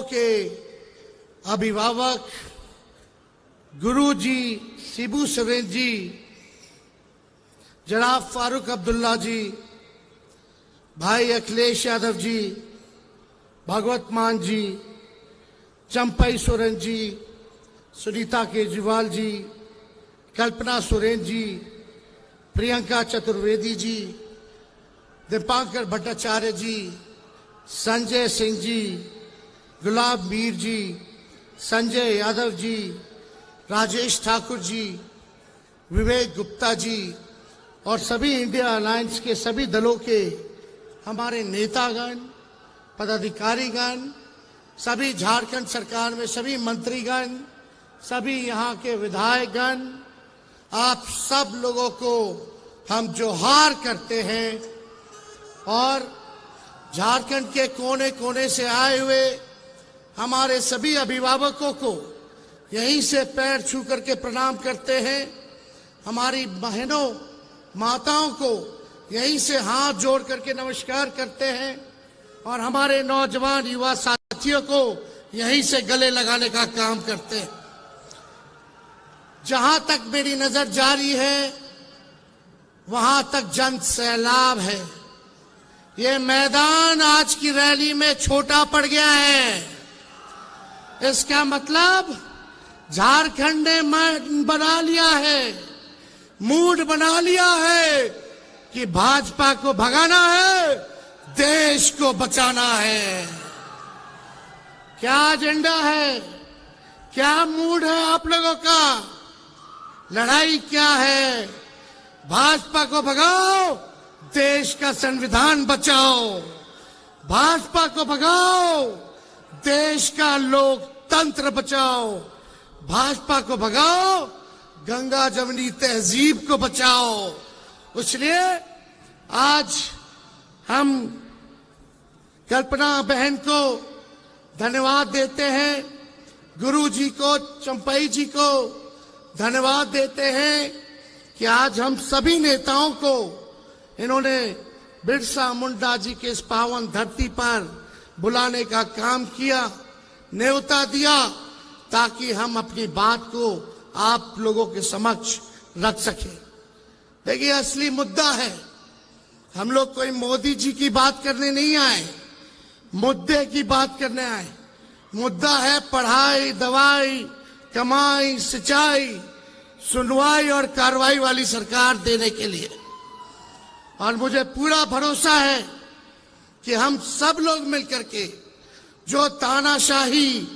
के अभिभावक गुरुजी शिबू सोरेन जी, जनाब फारूक अब्दुल्ला जी, भाई अखिलेश यादव जी, भगवत मान जी, चंपई सोरेन जी, सुनीता केजरीवाल जी, कल्पना सोरेन जी, प्रियंका चतुर्वेदी जी, दीपांकर भट्टाचार्य जी, संजय सिंह जी, गुलाब मीर जी, संजय यादव जी, राजेश ठाकुर जी, विवेक गुप्ता जी और सभी इंडिया अलायंस के सभी दलों के हमारे नेतागण, पदाधिकारीगण, सभी झारखंड सरकार में सभी मंत्रीगण, सभी यहाँ के विधायकगण, आप सब लोगों को हम जोहार करते हैं और झारखंड के कोने कोने से आए हुए हमारे सभी अभिभावकों को यहीं से पैर छू करके प्रणाम करते हैं। हमारी बहनों माताओं को यहीं से हाथ जोड़ करके नमस्कार करते हैं और हमारे नौजवान युवा साथियों को यहीं से गले लगाने का काम करते हैं। जहां तक मेरी नजर जारी है वहां तक जन सैलाब है। ये मैदान आज की रैली में छोटा पड़ गया है। इसका मतलब झारखंड ने बना लिया है, मूड बना लिया है कि भाजपा को भगाना है, देश को बचाना है। क्या एजेंडा है, क्या मूड है आप लोगों का? लड़ाई क्या है? भाजपा को भगाओ, देश का संविधान बचाओ। भाजपा को भगाओ, देश का लोकतंत्र बचाओ। भाजपा को भगाओ, गंगा जमुनी तहजीब को बचाओ। इसलिए आज हम कल्पना बहन को धन्यवाद देते हैं, गुरु जी को, चंपई जी को धन्यवाद देते हैं कि आज हम सभी नेताओं को इन्होंने बिरसा मुंडा जी के इस पावन धरती पर बुलाने का काम किया, न्योता दिया, ताकि हम अपनी बात को आप लोगों के समक्ष रख सकें। देखिए, असली मुद्दा है, हम लोग कोई मोदी जी की बात करने नहीं आए, मुद्दे की बात करने आए। मुद्दा है पढ़ाई, दवाई, कमाई, सिंचाई, सुनवाई और कार्रवाई वाली सरकार देने के लिए। और मुझे पूरा भरोसा है कि हम सब लोग मिलकर के जो तानाशाही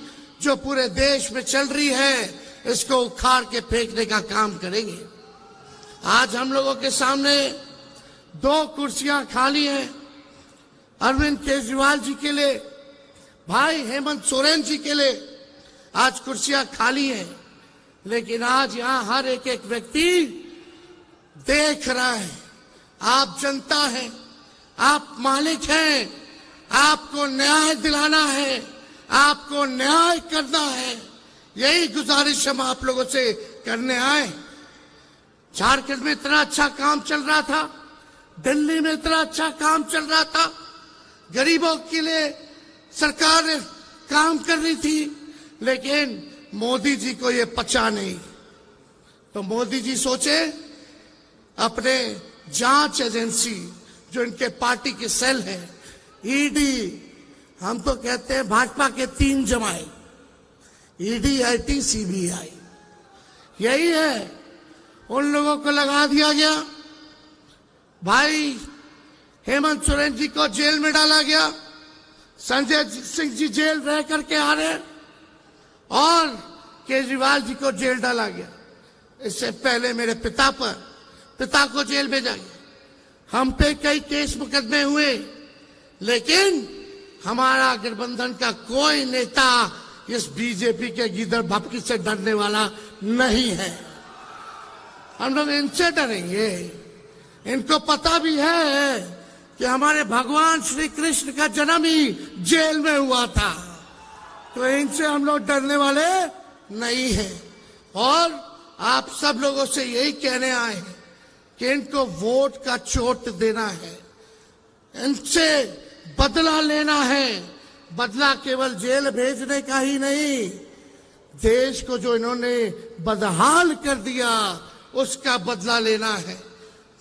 जो पूरे देश में चल रही है, इसको उखाड़ के फेंकने का काम करेंगे। आज हम लोगों के सामने 2 कुर्सियां खाली हैं, अरविंद केजरीवाल जी के लिए, भाई हेमंत सोरेन जी के लिए आज कुर्सियां खाली हैं। लेकिन आज यहां हर एक व्यक्ति देख रहा है, आप जनता हैं, आप मालिक हैं, आपको न्याय दिलाना है, आपको न्याय करना है। यही गुजारिश हम आप लोगों से करने आए। झारखंड में इतना अच्छा काम चल रहा था, दिल्ली में इतना अच्छा काम चल रहा था, गरीबों के लिए सरकार काम कर रही थी, लेकिन मोदी जी को ये पचा नहीं। तो मोदी जी सोचे अपने जांच एजेंसी जो इनके पार्टी के सेल है, ईडी, हम तो कहते हैं भाजपा के 3 जमाए, ईडी, आईटी, सीबीआई, यही है, उन लोगों को लगा दिया गया। भाई हेमंत सोरेन जी को जेल में डाला गया, संजय सिंह जी जेल रह करके आ रहे हैं और केजरीवाल जी को जेल डाला गया। इससे पहले मेरे पिता को जेल भेजा गया। हम पे कई केस मुकदमे हुए, लेकिन हमारा गठबंधन का कोई नेता इस बीजेपी के गीदड़ भपकी से डरने वाला नहीं है। हम लोग इनसे डरेंगे। इनको पता भी है कि हमारे भगवान श्री कृष्ण का जन्म ही जेल में हुआ था, तो इनसे हम लोग डरने वाले नहीं हैं। और आप सब लोगों से यही कहने आए हैं कि इनको वोट का चोट देना है, इनसे बदला लेना है, बदला केवल जेल भेजने का ही नहीं, देश को जो इन्होंने बदहाल कर दिया उसका बदला लेना है।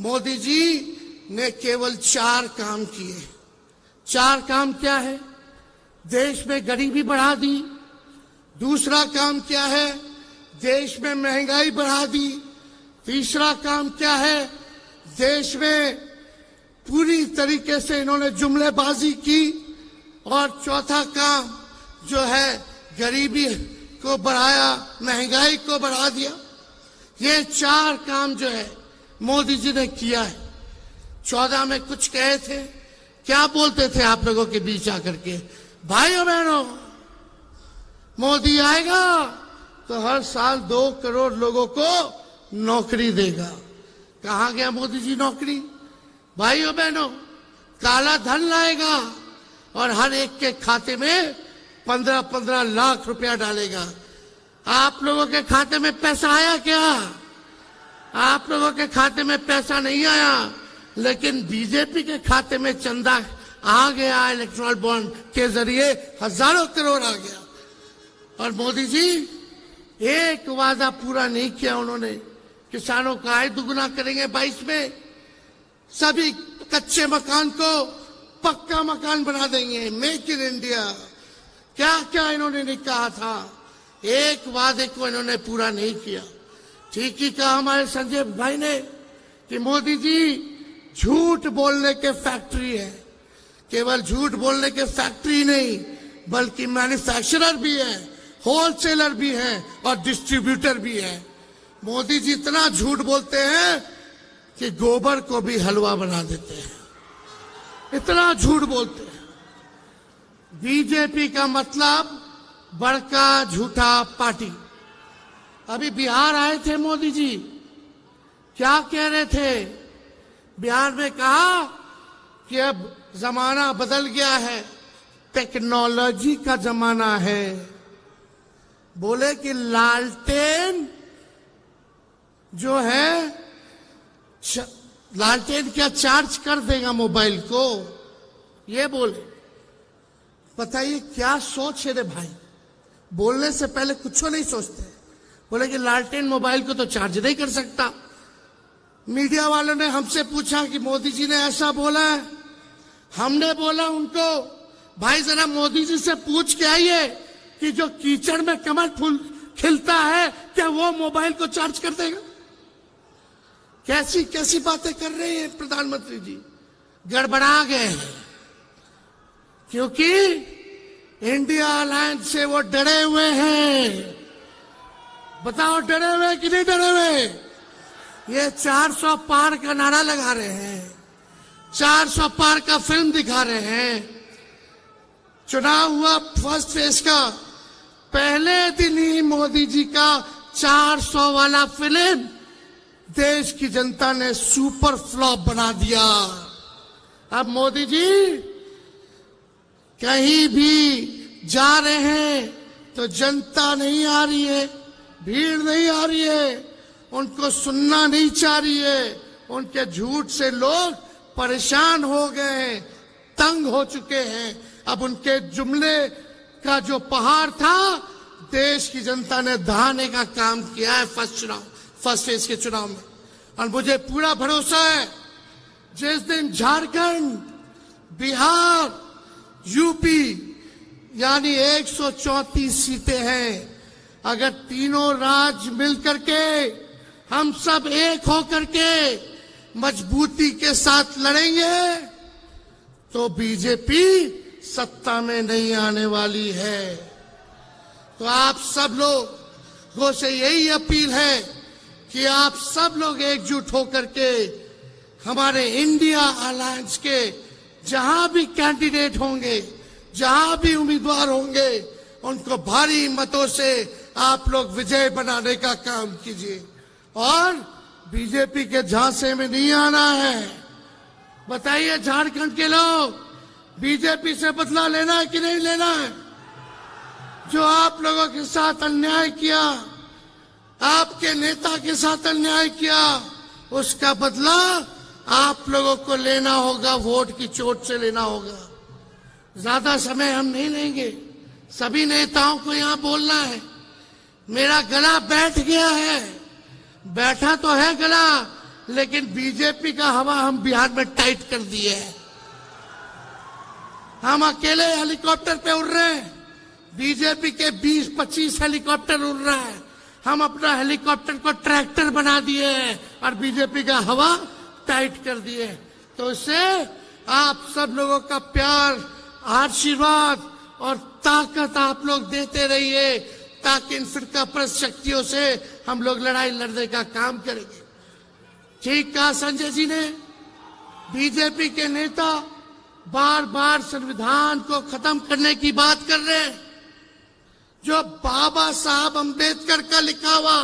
मोदी जी ने केवल 4 काम किए। 4 काम क्या है? देश में गरीबी बढ़ा दी। दूसरा काम क्या है? देश में महंगाई बढ़ा दी। तीसरा काम क्या है? देश में पूरी तरीके से इन्होंने जुमलेबाजी की। और चौथा काम जो है गरीबी को बढ़ाया, महंगाई को बढ़ा दिया। ये 4 काम जो है मोदी जी ने किया है। 14 में कुछ कहे थे, क्या बोलते थे आप लोगों के बीच आकर के? भाइयों बहनों, मोदी आएगा तो हर साल 2 करोड़ लोगों को नौकरी देगा। कहां गया मोदी जी नौकरी? भाइयों बहनों, काला धन लाएगा और हर एक के खाते में 15-15 लाख रुपया डालेगा। आप लोगों के खाते में पैसा आया क्या? आप लोगों के खाते में पैसा नहीं आया, लेकिन बीजेपी के खाते में चंदा आ गया। इलेक्ट्रल बॉन्ड के जरिए हजारों करोड़ आ गया। और मोदी जी एक वादा पूरा नहीं किया उन्होंने। किसानों का आय दुगुना करेंगे 22 में, सभी कच्चे मकान को पक्का मकान बना देंगे, मेक इन इंडिया। क्या क्या इन्होंने नहीं कहा था, एक वादे को इन्होंने पूरा नहीं किया। ठीक ही कहा हमारे संजय भाई ने कि मोदी जी झूठ बोलने के फैक्ट्री है। केवल झूठ बोलने के फैक्ट्री नहीं, बल्कि मैन्युफैक्चरर भी है, होलसेलर भी है और डिस्ट्रीब्यूटर भी है। मोदी जी इतना झूठ बोलते हैं कि गोबर को भी हलवा बना देते हैं, इतना झूठ बोलते हैं। बीजेपी का मतलब बड़का झूठा पार्टी। अभी बिहार आए थे मोदी जी, क्या कह रहे थे? बिहार में कहा कि अब जमाना बदल गया है, टेक्नोलॉजी का जमाना है। बोले कि लालटेन जो है, लालटेन क्या चार्ज कर देगा मोबाइल को? ये बोले। बताइए क्या सोच है रे भाई, बोलने से पहले कुछ नहीं सोचते। बोले कि लालटेन मोबाइल को तो चार्ज नहीं कर सकता। मीडिया वालों ने हमसे पूछा कि मोदी जी ने ऐसा बोला है। हमने बोला उनको, भाई जरा मोदी जी से पूछ के आइए कि जो कीचड़ में कमल फूल खिलता है क्या वो मोबाइल को चार्ज कर देगा? कैसी कैसी बातें कर रहे हैं प्रधानमंत्री जी। गड़बड़ा गए हैं, क्योंकि इंडिया अलायंस से वो डरे हुए हैं। बताओ डरे हुए कि नहीं डरे हुए? ये 400 पार का नारा लगा रहे हैं, 400 पार का फिल्म दिखा रहे हैं। चुनाव हुआ फर्स्ट फेज का, पहले दिन ही मोदी जी का 400 वाला फिल्म देश की जनता ने सुपर फ्लॉप बना दिया। अब मोदी जी कहीं भी जा रहे हैं तो जनता नहीं आ रही है, भीड़ नहीं आ रही है, उनको सुनना नहीं चाह रही है। उनके झूठ से लोग परेशान हो गए हैं, तंग हो चुके हैं। अब उनके जुमले का जो पहाड़ था, देश की जनता ने दहाने का काम किया है फर्स्ट फेज के चुनाव में। और मुझे पूरा भरोसा है, जिस दिन झारखंड, बिहार, यूपी यानी 134 सीटें हैं, अगर तीनों राज्य मिलकर के हम सब एक होकर के मजबूती के साथ लड़ेंगे तो बीजेपी सत्ता में नहीं आने वाली है। तो आप सब लोगों से यही अपील है कि आप सब लोग एकजुट होकर के हमारे इंडिया अलायंस के जहां भी कैंडिडेट होंगे, जहां भी उम्मीदवार होंगे, उनको भारी मतों से आप लोग विजय बनाने का काम कीजिए और बीजेपी के झांसे में नहीं आना है। बताइए झारखंड के लोग, बीजेपी से बदला लेना है कि नहीं लेना है? जो आप लोगों के साथ अन्याय किया, आपके नेता के साथ अन्याय किया, उसका बदला आप लोगों को लेना होगा, वोट की चोट से लेना होगा। ज्यादा समय हम नहीं लेंगे। सभी नेताओं को यहां बोलना है। मेरा गला बैठ गया है, बैठा तो है गला, लेकिन बीजेपी का हवा हम बिहार में टाइट कर दिए है। हम अकेले हेलीकॉप्टर पे उड़ रहे हैं, बीजेपी के 20-25 हेलीकॉप्टर उड़ रहा है। हम अपना हेलीकॉप्टर को ट्रैक्टर बना दिए हैं और बीजेपी का हवा टाइट कर दिए। तो इससे आप सब लोगों का प्यार, आशीर्वाद और ताकत आप लोग देते रहिए, ताकि इन फिरकापरस्त शक्तियों से हम लोग लड़ाई लड़ने का काम करेंगे। ठीक कहा संजय जी ने। बीजेपी के नेता बार बार संविधान को खत्म करने की बात कर रहे हैं। जो बाबा साहब अंबेडकर का लिखा हुआ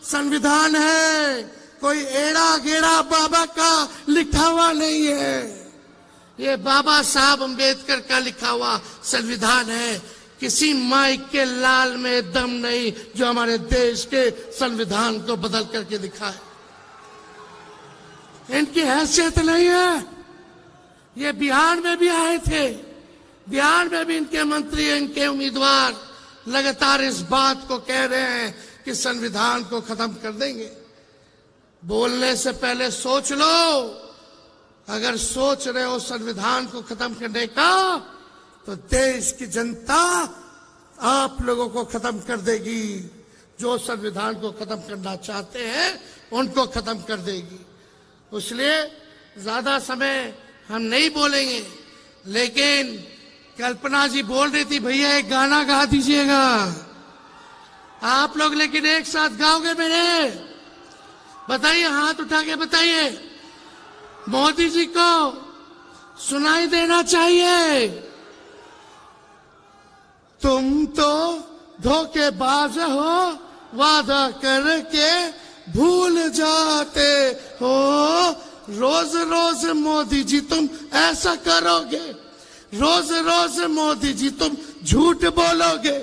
संविधान है, कोई एड़ा गेड़ा बाबा का लिखा हुआ नहीं है। ये बाबा साहब अंबेडकर का लिखा हुआ संविधान है। किसी माइक के लाल में दम नहीं जो हमारे देश के संविधान को बदल करके दिखाए। इनकी हैसियत नहीं है। ये बिहार में भी आए थे, बिहार में भी इनके मंत्री, इनके उम्मीदवार लगातार इस बात को कह रहे हैं कि संविधान को खत्म कर देंगे। बोलने से पहले सोच लो। अगर सोच रहे हो संविधान को खत्म करने का, तो देश की जनता आप लोगों को खत्म कर देगी। जो संविधान को खत्म करना चाहते हैं उनको खत्म कर देगी। इसलिए ज्यादा समय हम नहीं बोलेंगे। लेकिन कल्पना जी बोल रही थी, भैया एक गाना गा दीजिएगा आप लोग, लेकिन एक साथ गाओगे मेरे? बताइए, हाथ उठा के बताइए। मोदी जी को सुनाई देना चाहिए। तुम तो धोखेबाज हो, वादा करके भूल जाते हो। रोज रोज मोदी जी तुम ऐसा करोगे, रोज रोज मोदी जी तुम झूठ बोलोगे।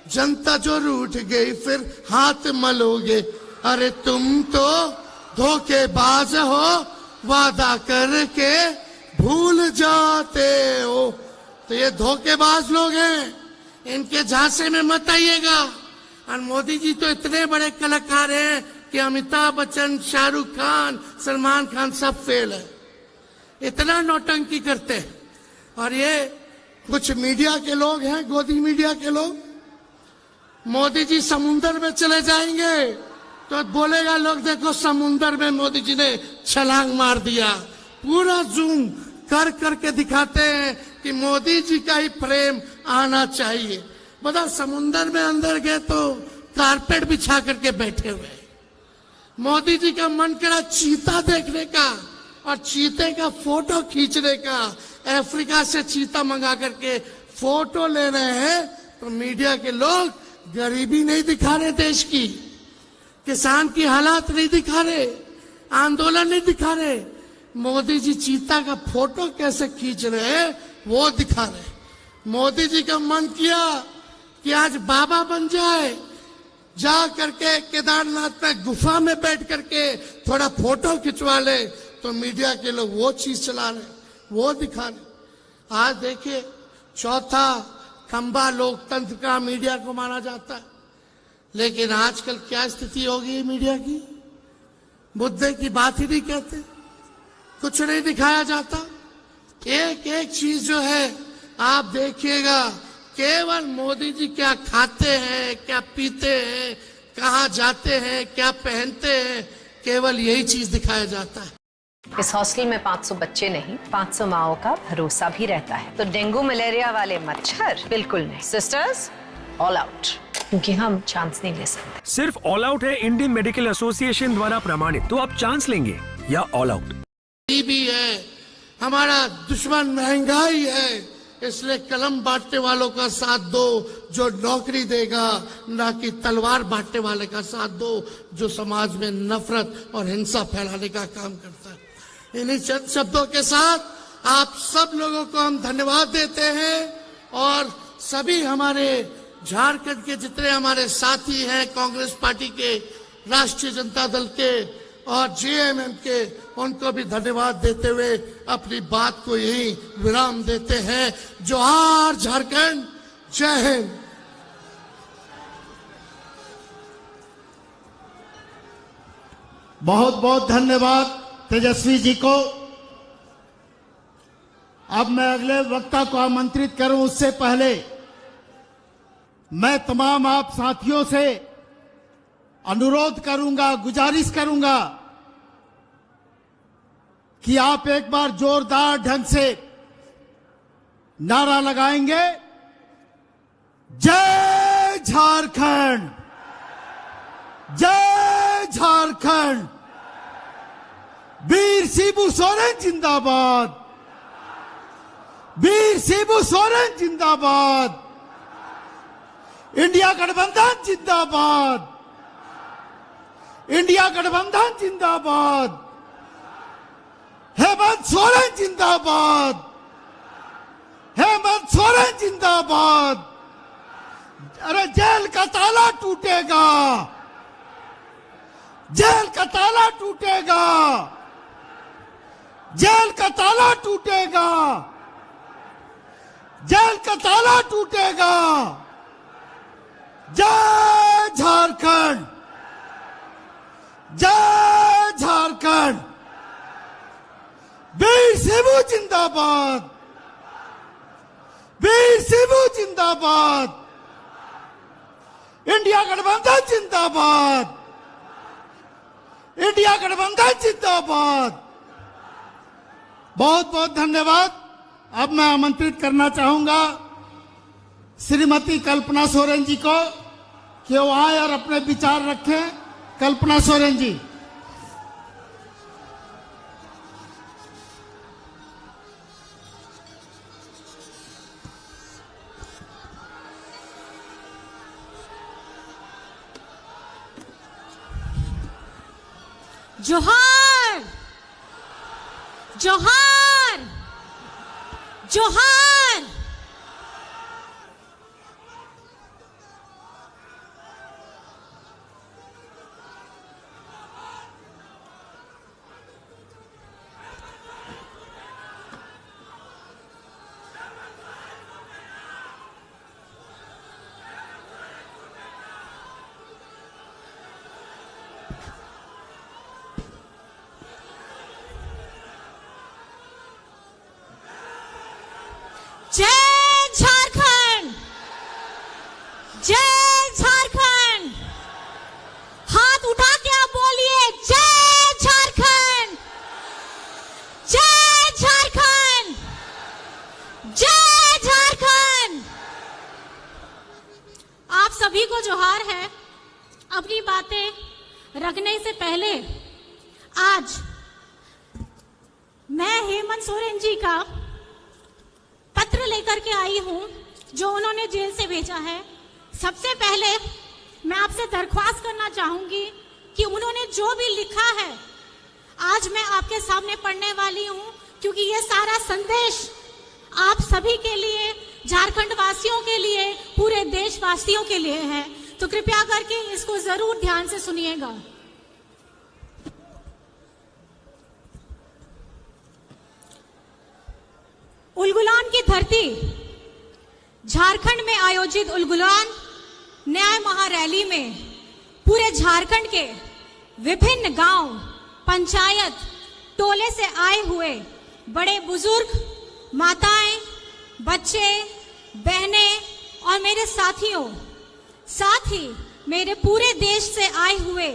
जनता जो रूठ गई फिर हाथ मलोगे। अरे तुम तो धोखेबाज हो, वादा करके भूल जाते हो। तो ये धोखेबाज लोग हैं, इनके झांसे में मत आइएगा। और मोदी जी तो इतने बड़े कलाकार हैं कि अमिताभ बच्चन, शाहरुख खान, सलमान खान सब फेल है। इतना नौटंकी करते हैं। और ये कुछ मीडिया के लोग हैं, गोदी मीडिया के लोग, मोदी जी समुंदर में चले जाएंगे तो बोलेगा लोग, देखो समुंदर में मोदी जी ने छलांग मार दिया। पूरा जूम कर करके दिखाते हैं कि मोदी जी का ही प्रेम आना चाहिए। बता, समुंदर में अंदर गए तो कारपेट बिछा करके बैठे हुए। मोदी जी का मन करा चीता देखने का और चीते का फोटो खींचने का। अफ्रीका से चीता मंगा करके फोटो ले रहे हैं। तो मीडिया के लोग गरीबी नहीं दिखा रहे, देश की किसान की हालात नहीं दिखा रहे, आंदोलन नहीं दिखा रहे। मोदी जी चीता का फोटो कैसे खींच रहे हैं वो दिखा रहे। मोदी जी का मन किया कि आज बाबा बन जाए, जा करके केदारनाथ में गुफा में बैठ करके थोड़ा फोटो खिंचवा ले। तो मीडिया के लोग वो चीज चला रहे, वो दिखा रहे। आज देखिए, चौथा खंबा लोकतंत्र का मीडिया को माना जाता है। लेकिन आजकल क्या स्थिति हो गई मीडिया की? मुद्दे की बात ही नहीं कहते, कुछ नहीं दिखाया जाता। एक एक चीज जो है आप देखिएगा, केवल मोदी जी क्या खाते हैं, क्या पीते हैं, कहाँ जाते हैं, क्या पहनते हैं, केवल यही चीज दिखाया जाता है। इस हॉस्टल में 500 बच्चे नहीं, 500 माओं का भरोसा भी रहता है। तो डेंगू मलेरिया वाले मच्छर बिल्कुल नहीं। सिस्टर्स, ऑल आउट, क्योंकि हम चांस नहीं ले सकते। सिर्फ ऑल आउट है इंडियन मेडिकल एसोसिएशन द्वारा प्रमाणित, तो आप चांस लेंगे या ऑल आउट? भी है, हमारा दुश्मन महंगाई है, इसलिए कलम बांटने वालों का साथ दो जो नौकरी देगा, ना कि तलवार बांटने वाले का साथ दो जो समाज में नफरत और हिंसा फैलाने का काम करता है। इन्हीं चंद शब्दों के साथ आप सब लोगों को हम धन्यवाद देते हैं। और सभी हमारे झारखंड के जितने हमारे साथी हैं, कांग्रेस पार्टी के, राष्ट्रीय जनता दल के, और जेएमएम के उनको भी धन्यवाद देते हुए अपनी बात को यही विराम देते हैं। जोहार झारखंड, जय हिंद। बहुत बहुत धन्यवाद तेजस्वी जी को। अब मैं अगले वक्ता को आमंत्रित करूं उससे पहले मैं तमाम आप साथियों से अनुरोध करूंगा, गुजारिश करूंगा कि आप एक बार जोरदार ढंग से नारा लगाएंगे, जय झारखंड, जय झारखंड, वीर शिबू सोरेन जिंदाबाद, वीर शिबू सोरेन जिंदाबाद, इंडिया गठबंधन जिंदाबाद, इंडिया गठबंधन जिंदाबाद, हेमंत सोरेन जिंदाबाद, हेमंत सोरेन जिंदाबाद। अरे जेल का ताला टूटेगा, जेल का ताला टूटेगा, जेल का ताला टूटेगा, जेल का ताला टूटेगा। जय झारखंड, जय झारखंड, वीर शिबू जिंदाबाद, वीर शिबू जिंदाबाद, इंडिया गठबंधन जिंदाबाद, इंडिया गठबंधन जिंदाबाद। बहुत बहुत धन्यवाद। अब मैं आमंत्रित करना चाहूंगा श्रीमती कल्पना सोरेन जी को कि वो आए और अपने विचार रखें। कल्पना सोरेन जी। जोहार, जोहार, जोहार। जय झारखंड, जय झारखंड। हाथ उठा के आप बोलिए, जय झारखंड, जय झारखंड, जय झारखंड। आप सभी को जोहार है। अपनी बातें रखने से पहले आज मैं हेमंत सोरेन जी का पत्र लेकर के आई हूं जो उन्होंने जेल से भेजा है। सबसे पहले मैं आपसे दरख्वास्त करना चाहूंगी कि उन्होंने जो भी लिखा है आज मैं आपके सामने पढ़ने वाली हूं, क्योंकि ये सारा संदेश आप सभी के लिए, झारखंड वासियों के लिए, पूरे देशवासियों के लिए है। तो कृपया करके इसको जरूर ध्यान से सुनिएगा। उलगुलान की धरती झारखंड में आयोजित उलगुलान न्याय महारैली में पूरे झारखंड के विभिन्न गांव, पंचायत, टोले से आए हुए बड़े बुजुर्ग, माताएं, बच्चे, बहनें और मेरे साथियों, साथ ही मेरे पूरे देश से आए हुए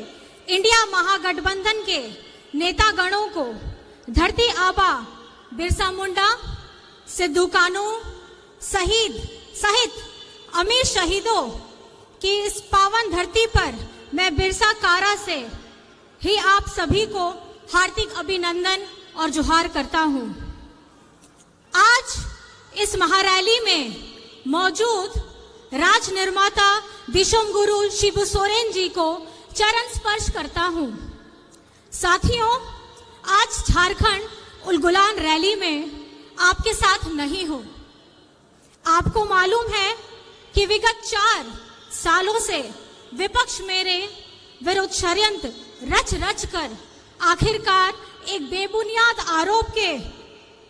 इंडिया महागठबंधन के नेता गणों को धरती आबा बिरसा मुंडा, सिद्धू कानू सहित अमीर शहीदों की इस पावन धरती पर मैं बिरसा कारा से ही आप सभी को हार्दिक अभिनंदन और जोहार करता हूं। आज इस महारैली में मौजूद राज निर्माता विश्व गुरु शिबू सोरेन जी को चरण स्पर्श करता हूं। साथियों, आज झारखंड उलगुलान रैली में आपके साथ नहीं हो। आपको मालूम है कि विगत 4 सालों से विपक्ष मेरे विरुद्ध षड्यंत्र रच कर आखिरकार एक बेबुनियाद आरोप के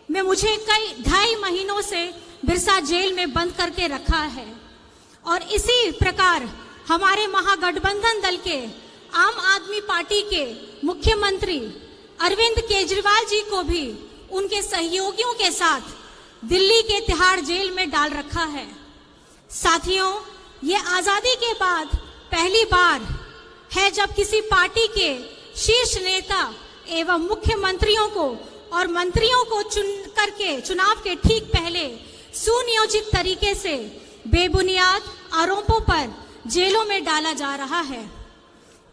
में मुझे कई 2.5 महीनों से बिरसा जेल में बंद करके रखा है। और इसी प्रकार हमारे महागठबंधन दल के आम आदमी पार्टी के मुख्यमंत्री अरविंद केजरीवाल जी को भी उनके सहयोगियों के साथ दिल्ली के तिहाड़ जेल में डाल रखा है। साथियों, ये आजादी के बाद पहली बार है जब किसी पार्टी के शीर्ष नेता एवं मुख्यमंत्रियों को और मंत्रियों को चुन करके चुनाव के ठीक पहले सुनियोजित तरीके से बेबुनियाद आरोपों पर जेलों में डाला जा रहा है।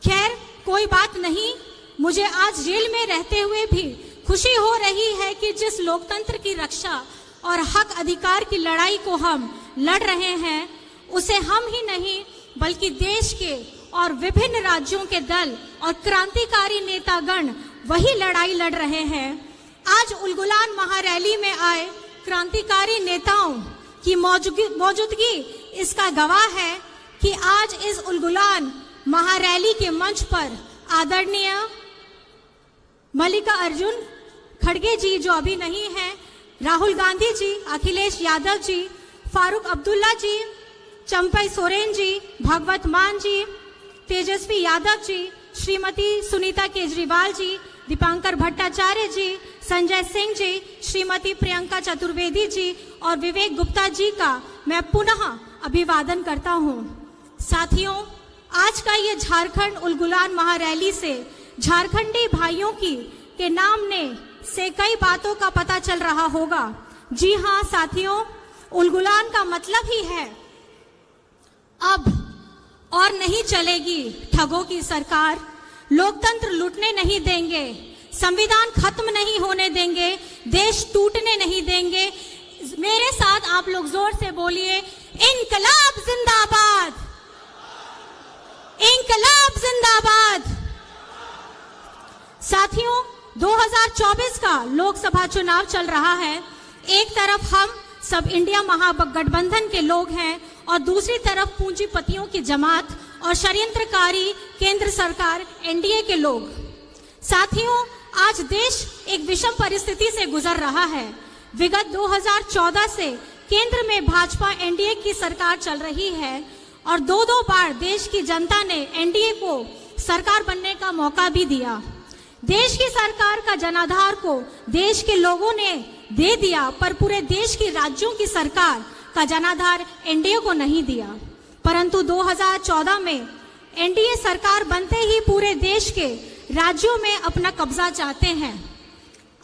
खैर, कोई बात नहीं, मुझे आज जेल में रहते हुए भी खुशी हो रही है कि जिस लोकतंत्र की रक्षा और हक अधिकार की लड़ाई को हम लड़ रहे हैं, उसे हम ही नहीं बल्कि देश के और विभिन्न राज्यों के दल और क्रांतिकारी नेतागण वही लड़ाई लड़ रहे हैं। आज उलगुलान महारैली में आए क्रांतिकारी नेताओं की मौजूदगी इसका गवाह है कि आज इस उलगुलान महारैली के मंच पर आदरणीय मल्लिकार्जुन खड़गे जी, जो अभी नहीं है, राहुल गांधी जी, अखिलेश यादव जी, फारूक अब्दुल्ला जी, चंपई सोरेन जी, भगवत मान जी, तेजस्वी यादव जी, श्रीमती सुनीता केजरीवाल जी, दीपांकर भट्टाचार्य जी, संजय सिंह जी, श्रीमती प्रियंका चतुर्वेदी जी और विवेक गुप्ता जी का मैं पुनः अभिवादन करता हूं। साथियों, आज का ये झारखंड उलगुलान महारैली से झारखंडी भाइयों के नाम ने से कई बातों का पता चल रहा होगा। जी हाँ साथियों, उलगुलान का मतलब ही है अब और नहीं चलेगी ठगों की सरकार, लोकतंत्र लूटने नहीं देंगे, संविधान खत्म नहीं होने देंगे, देश टूटने नहीं देंगे। मेरे साथ आप लोग जोर से बोलिए, इनकलाब जिंदाबाद, इनकलाब जिंदाबाद। साथियों, 2024 का लोकसभा चुनाव चल रहा है। एक तरफ हम सब इंडिया महागठबंधन के लोग हैं और दूसरी तरफ पूंजीपतियों की जमात और षड्यंत्रकारी केंद्र सरकार एनडीए के लोग। साथियों, आज देश एक विषम परिस्थिति से गुजर रहा है। विगत 2014 से केंद्र में भाजपा एनडीए की सरकार चल रही है और दो बार देश की जनता ने एनडीए को सरकार बनने का मौका भी दिया। देश की सरकार का जनाधार को देश के लोगों ने दे दिया, पर पूरे देश की राज्यों की सरकार का जनाधार एनडीए को नहीं दिया। परंतु 2014 में एनडीए सरकार बनते ही पूरे देश के राज्यों में अपना कब्जा चाहते हैं।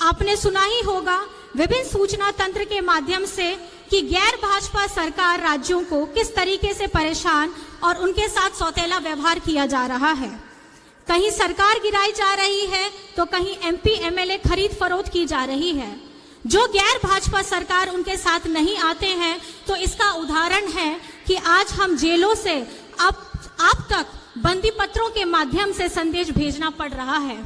आपने सुना ही होगा विभिन्न सूचना तंत्र के माध्यम से कि गैर भाजपा सरकार राज्यों को किस तरीके से परेशान और उनके साथ सौतेला व्यवहार किया जा रहा है। कहीं सरकार गिराई जा रही है तो कहीं एमपी एमएलए खरीद फरोख्त की जा रही है। जो गैर भाजपा सरकार उनके साथ नहीं आते हैं तो इसका उदाहरण है कि आज हम जेलों से आप तक बंदी पत्रों के माध्यम से संदेश भेजना पड़ रहा है।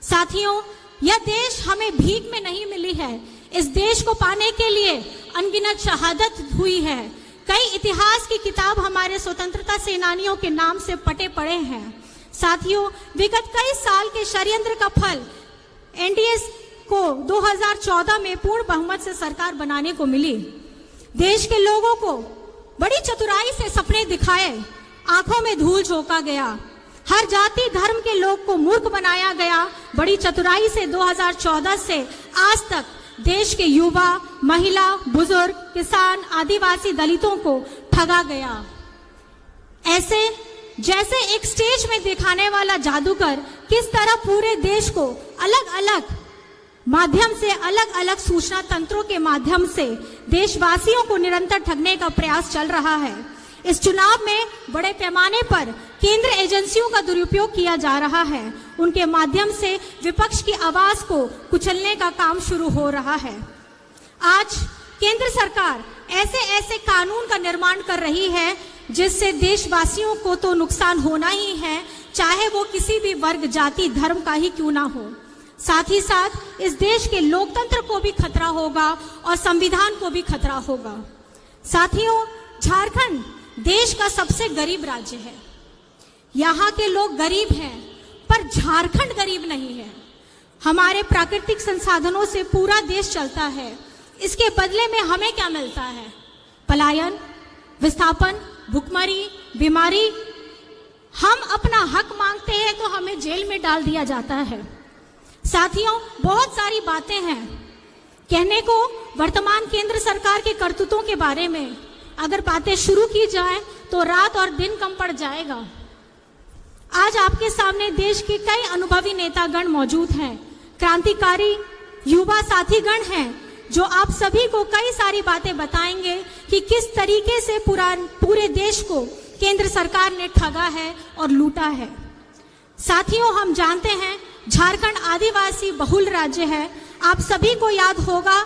साथियों, यह देश हमें भीख में नहीं मिली है। इस देश को पाने के लिए अनगिनत शहादत हुई है। कई इतिहास की किताब हमारे स्वतंत्रता सेनानियों के नाम से पटे पड़े हैं। साथियों, विगत कई साल के षड्यंत्र का फल एनडीए को 2014 में पूर्ण बहुमत से सरकार बनाने को मिली। देश के लोगों को बड़ी चतुराई से सपने दिखाए, आंखों में धूल झोंका गया, हर जाति धर्म के लोग को मूर्ख बनाया गया। बड़ी चतुराई से 2014 से आज तक देश के युवा, महिला, बुजुर्ग, किसान, आदिवासी, दलितों को ठगा गया। ऐसे जैसे एक स्टेज में दिखाने वाला जादूगर किस तरह पूरे देश को अलग अलग माध्यम से, अलग अलग सूचना तंत्रों के माध्यम से देशवासियों को निरंतर ठगने का प्रयास चल रहा है। इस चुनाव में बड़े पैमाने पर केंद्र एजेंसियों का दुरुपयोग किया जा रहा है। उनके माध्यम से विपक्ष की आवाज को कुचलने का काम शुरू हो रहा है। आज केंद्र सरकार ऐसे कानून का निर्माण कर रही है जिससे देशवासियों को तो नुकसान होना ही है, चाहे वो किसी भी वर्ग, जाति, धर्म का ही क्यों ना हो। साथ ही साथ इस देश के लोकतंत्र को भी खतरा होगा और संविधान को भी खतरा होगा। साथियों, झारखंड देश का सबसे गरीब राज्य है। यहाँ के लोग गरीब हैं, पर पर झारखंड गरीब नहीं है। हमारे प्राकृतिक संसाधनों से पूरा देश चलता है। इसके बदले में हमें क्या मिलता है? पलायन, विस्थापन, भुखमरी, बीमारी। हम अपना हक मांगते हैं तो हमें जेल में डाल दिया जाता है। साथियों, बहुत सारी बातें हैं कहने को वर्तमान केंद्र सरकार के करतूतों के बारे में। अगर बातें शुरू की जाए तो रात और दिन कम पड़ जाएगा। आज आपके सामने देश के कई अनुभवी नेतागण मौजूद हैं, क्रांतिकारी युवा साथीगण हैं जो आप सभी को कई सारी बातें बताएंगे कि किस तरीके से पूरे देश को केंद्र सरकार ने ठगा है और लूटा है। साथियों, हम जानते हैं झारखंड आदिवासी बहुल राज्य है। आप सभी को याद होगा,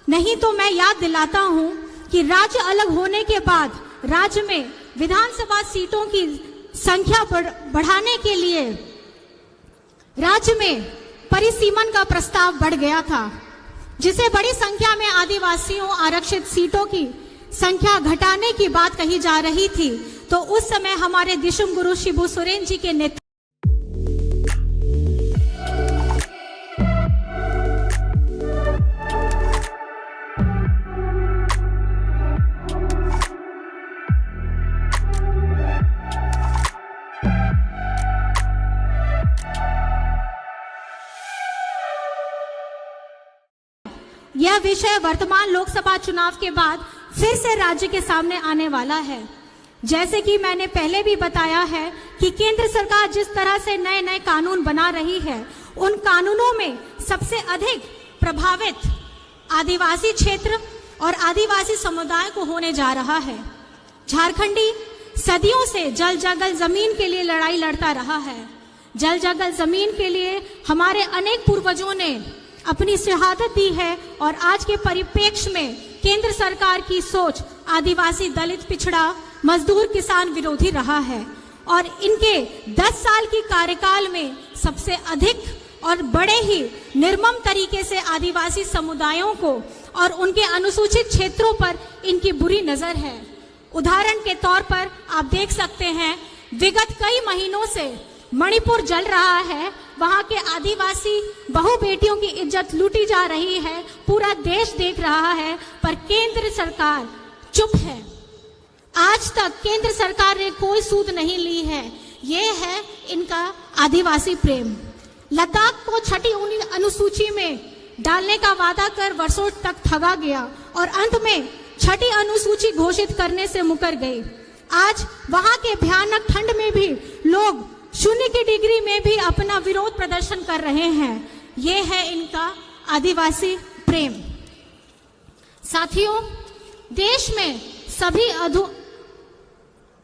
नहीं तो मैं याद दिलाता हूं कि राज्य अलग होने के बाद राज्य में विधानसभा सीटों की संख्या बढ़ाने के लिए राज्य में परिसीमन का प्रस्ताव बढ़ गया था, जिसे बड़ी संख्या में आदिवासियों आरक्षित सीटों की संख्या घटाने की बात कही जा रही थी। तो उस समय हमारे दिशुम गुरु शिबू सोरेन जी के नेतृत्व यह विषय वर्तमान लोकसभा चुनाव के बाद फिर से राज्य के सामने आने वाला है। जैसे कि मैंने पहले भी बताया है कि केंद्र सरकार जिस तरह से नए नए कानून बना रही है, उन कानूनों में सबसे अधिक प्रभावित आदिवासी क्षेत्र और आदिवासी समुदाय को होने जा रहा है। झारखंडी सदियों से जल जंगल जमीन के लिए लड़ाई लड़ता रहा है। जल जंगल जमीन के लिए हमारे अनेक पूर्वजों ने अपनी शहादत दी है और आज के परिप्रेक्ष्य में केंद्र सरकार की सोच आदिवासी, दलित, पिछड़ा, मजदूर, किसान विरोधी रहा है। और इनके 10 साल की कार्यकाल में सबसे अधिक और बड़े ही निर्मम तरीके से आदिवासी समुदायों को और उनके अनुसूचित क्षेत्रों पर इनकी बुरी नजर है। उदाहरण के तौर पर आप देख सकते हैं, विगत कई महीनों से मणिपुर जल रहा है। वहां के आदिवासी बहु बेटियों की इज्जत लूटी जा रही है। पूरा देश देख रहा है, पर केंद्र सरकार चुप है। आज तक केंद्र सरकार ने कोई सूद नहीं ली है। ये है इनका आदिवासी प्रेम। लद्दाख को छठी अनुसूची में डालने का वादा कर वर्षों तक ठगा गया और अंत में छठी अनुसूची घोषित करने से मुकर गए। आज वहां के भयानक ठंड में भी लोग 0 की डिग्री में भी अपना विरोध प्रदर्शन कर रहे हैं। ये है इनका आदिवासी प्रेम। साथियों, देश में सभी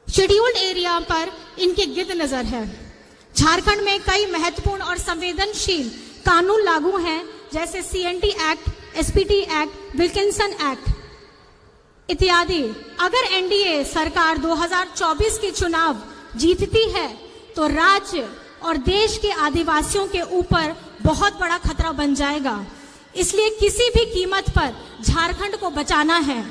शेड्यूल्ड एरिया पर इनकी गिद्ध नजर है। झारखंड में कई महत्वपूर्ण और संवेदनशील कानून लागू हैं, जैसे CNT act, SPT act, Wilkinson act इत्यादि। अगर NDA सरकार 2024 के चुनाव जीतती है तो राज्य और देश के आदिवासियों के ऊपर बहुत बड़ा खतरा बन जाएगा। इसलिए किसी भी कीमत पर झारखंड को बचाना है।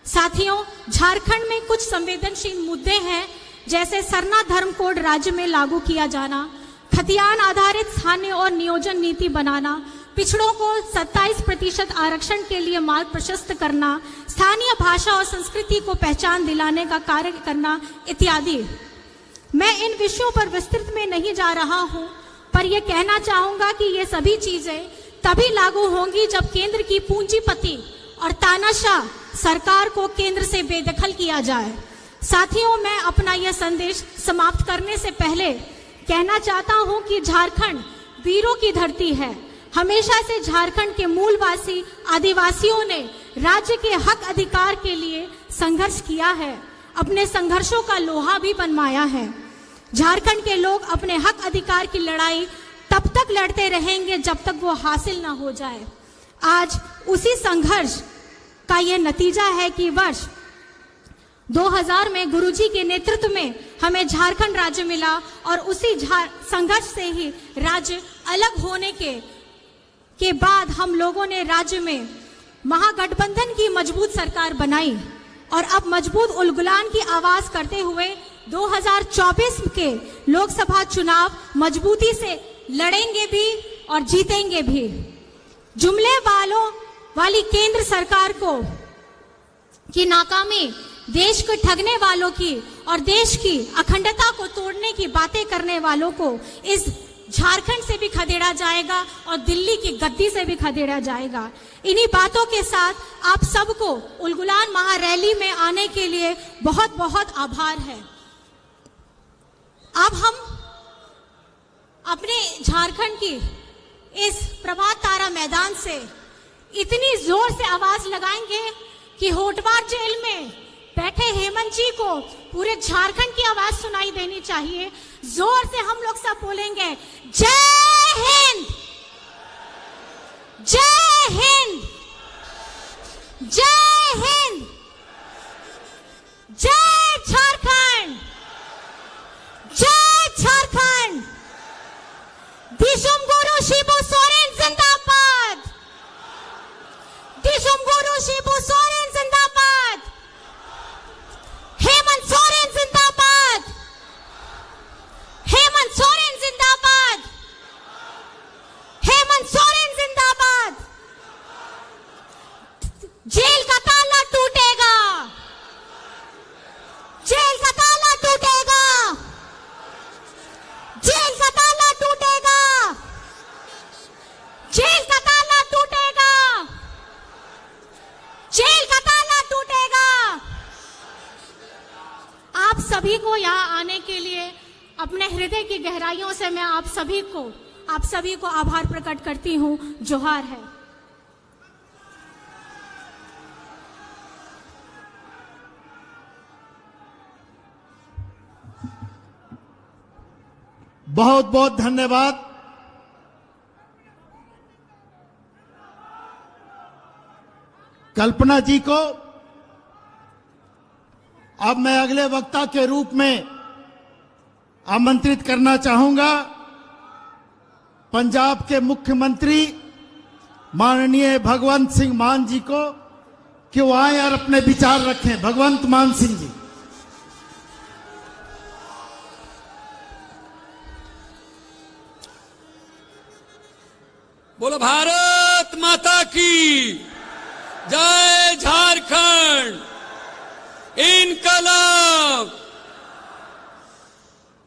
साथियों, झारखंड में कुछ संवेदनशील मुद्दे हैं, जैसे सरना धर्म कोड राज्य में लागू किया जाना, खतियान आधारित स्थानीय और नियोजन नीति बनाना, पिछड़ों को 27% आरक्षण के लिए मार्ग प्रशस्त करना, स्थानीय भाषा और संस्कृति को पहचान दिलाने का कार्य करना इत्यादि। मैं इन विषयों पर विस्तृत में नहीं जा रहा हूं, पर यह कहना चाहूंगा कि ये सभी चीजें तभी लागू होंगी जब केंद्र की पूंजीपति और तानाशाह सरकार को केंद्र से बेदखल किया जाए। साथियों, मैं अपना यह संदेश समाप्त करने से पहले कहना चाहता हूं कि झारखंड वीरों की धरती है। हमेशा से झारखंड के मूलवासी आदिवासियों ने राज्य के हक अधिकार के लिए संघर्ष किया है, अपने संघर्षों का लोहा भी बनवाया है। झारखंड के लोग अपने हक अधिकार की लड़ाई तब तक लड़ते रहेंगे जब तक वो हासिल ना हो जाए। आज उसी संघर्ष का यह नतीजा है कि वर्ष 2000 में गुरुजी के नेतृत्व में हमें झारखंड राज्य मिला और उसी संघर्ष से ही राज्य अलग होने के बाद हम लोगों ने राज्य में महागठबंधन की मजबूत सरकार बनाई और अब मजबूत उलगुलान की आवाज करते हुए 2024 के लोकसभा चुनाव मजबूती से लड़ेंगे भी और जीतेंगे भी। जुमले वाली केंद्र सरकार की नाकामी, देश को ठगने वालों की और देश की अखंडता को तोड़ने की बातें करने वालों को इस झारखंड से भी खदेड़ा जाएगा और दिल्ली की गद्दी से भी खदेड़ा जाएगा। इन्हीं बातों के साथ आप सबको उलगुलान महारैली में आने के लिए बहुत बहुत आभार है। अब हम अपने झारखंड की इस प्रभात तारा मैदान से इतनी जोर से आवाज लगाएंगे कि होटवार जेल में बैठे हेमंत जी को पूरे झारखंड की आवाज सुनाई देनी चाहिए। जोर से हम लोग सब बोलेंगे, जय हिंद, जय हिंद, जय हिंद, जय झारखंड, जय झारखंड। दिशुम गुरु शिबू सोरेन जिंदाबाद, दिशुम गुरु शिबू सोरेन जिंदाबाद, हेमंत सोरेन जिंदाबाद, हेमंत सोरेन जिंदाबाद, हेमंत सोरेन जिंदाबाद। जेल का ताला टूटेगा, जेल का ताला टूटेगा, जेल का ताला टूटेगा, जेल का ताला टूटेगा, जेल का ताला टूटेगा। आप सभी को यहाँ आने के लिए अपने हृदय की गहराइयों से मैं आप सभी को आभार प्रकट करती हूँ। जोहार है। बहुत बहुत धन्यवाद। कल्पना जी को अब मैं अगले वक्ता के रूप में आमंत्रित करना चाहूंगा पंजाब के मुख्यमंत्री माननीय भगवंत सिंह मान जी को कि वो आए और अपने विचार रखें। भगवंत मान सिंह जी। बोलो भारत माता की जय। झारखंड इनकलाब।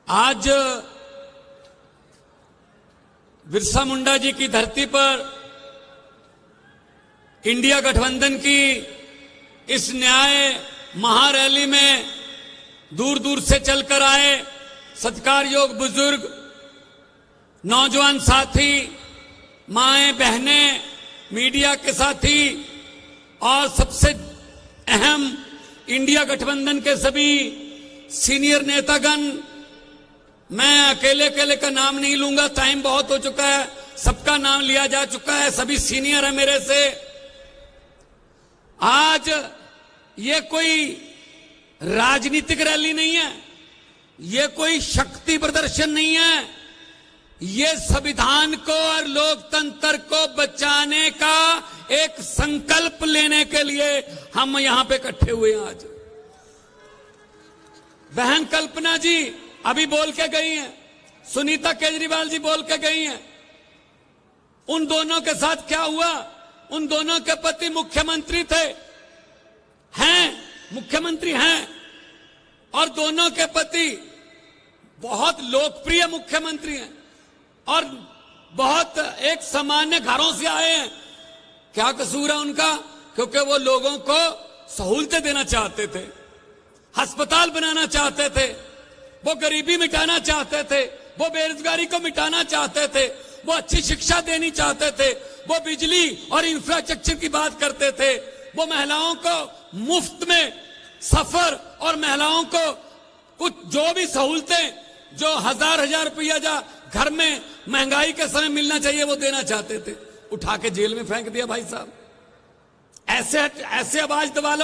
आज बिरसा मुंडा जी की धरती पर इंडिया गठबंधन की इस न्याय महारैली में दूर दूर से चलकर आए सत्कार योग बुजुर्ग, नौजवान साथी, माएं बहनें, मीडिया के साथी और सबसे अहम इंडिया गठबंधन के सभी सीनियर नेतागण। मैं अकेले का नाम नहीं लूंगा, टाइम बहुत हो चुका है, सबका नाम लिया जा चुका है, सभी सीनियर है मेरे से। आज ये कोई राजनीतिक रैली नहीं है, ये कोई शक्ति प्रदर्शन नहीं है, ये संविधान को और लोकतंत्र को बचाने का एक संकल्प लेने के लिए हम यहां पे इकट्ठे हुए हैं। आज बहन कल्पना जी अभी बोल के गई हैं, सुनीता केजरीवाल जी बोल के गई हैं। उन दोनों के साथ क्या हुआ? उन दोनों के पति मुख्यमंत्री थे, मुख्यमंत्री हैं, और दोनों के पति बहुत लोकप्रिय मुख्यमंत्री हैं और बहुत एक सामान्य घरों से आए हैं। क्या कसूर है उनका? क्योंकि वो लोगों को सहूलतें देना चाहते थे, अस्पताल बनाना चाहते थे, वो गरीबी मिटाना चाहते थे, वो बेरोजगारी को मिटाना चाहते थे, वो अच्छी शिक्षा देनी चाहते थे, वो बिजली और इंफ्रास्ट्रक्चर की बात करते थे, वो महिलाओं को मुफ्त में सफर और महिलाओं को कुछ जो भी सहूलतें जो हजार रुपया जा घर में महंगाई के समय मिलना चाहिए वो देना चाहते थे, उठा के जेल में फेंक दिया भाई साहब। ऐसे आवाज दबा लो।